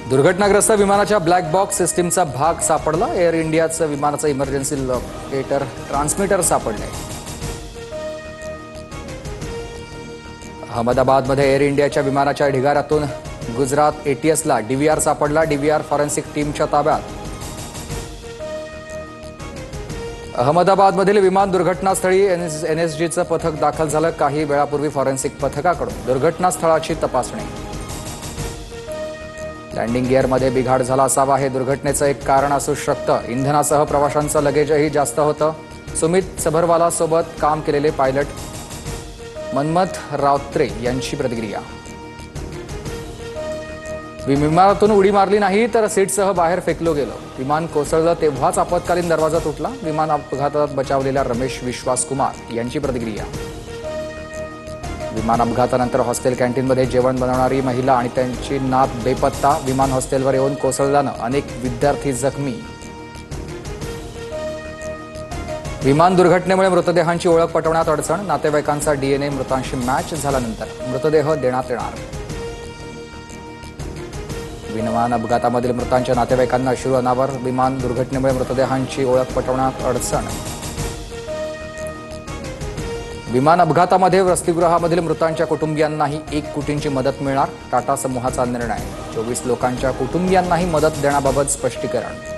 दुर्घटनाग्रस्त विमानाच्या black box सिस्टीमचा भाग सापडला। एअर इंडियाचं विमानाचं इमर्जन्सी लोकेटर ट्रान्समीटर सापडले। अहमदाबादमध्ये एअर इंडियाच्या विमानाच्या ढिगाऱ्यातून गुजरात एटीएसला डीव्हीआर सापडला। डीव्हीआर फॉरेन्सिक टीमच्या ताब्यात। अहमदाबादमधील विमान दुर्घटनास्थळी एनएसजीचं पथक दाखल झालं। काही वेळापूर्वी फॉरेन्सिक पथकाकडून दुर्घटनास्थळाची तपासणी। लँडिंग गिअरमध्ये बिघाड झाला असावा हे दुर्घटनेचं एक कारण असू शकतं। इंधनासह प्रवाशांचं लगेजही जास्त होतं। सुमित सबरवाला सोबत काम केलेले पायलट मनमथ रावत्रे यांची प्रतिक्रिया। विमानातून उडी मारली नाही तर सीटसह बाहेर फेकलो गेलो। विमान कोसळलं तेव्हाच आपत्कालीन दरवाजा तुटला। विमान अपघातात बचावलेल्या रमेश विश्वास कुमार यांची प्रतिक्रिया। विमान अपघातानंतर हॉस्टेल कॅन्टीनमध्ये जेवण बनवणारी महिला आणि त्यांची नात बेपत्ता। विमान हॉस्टेलवर येऊन कोसळल्यानं अनेक विद्यार्थी जखमी। विमान दुर्घटनेमुळे मृतदेहांची ओळख पटवण्यात अडचण। नातेवाईकांचा डीएनए मृतांशी मॅच झाल्यानंतर मृतदेह देण्यात येणार। विमान अपघातामधील मृतांच्या नातेवाईकांना अश्रू अनावर। विमान दुर्घटनेमुळे मृतदेहांची ओळख पटवण्यात अडचण। विमान अपघातामध्ये वसतिगृहामधील मृतांच्या कुटुंबियांनाही 1 कोटींची मदत मिळणार। टाटा समूहाचा निर्णय। 24 लोकांच्या कुटुंबियांनाही मदत देण्याबाबत स्पष्टीकरण।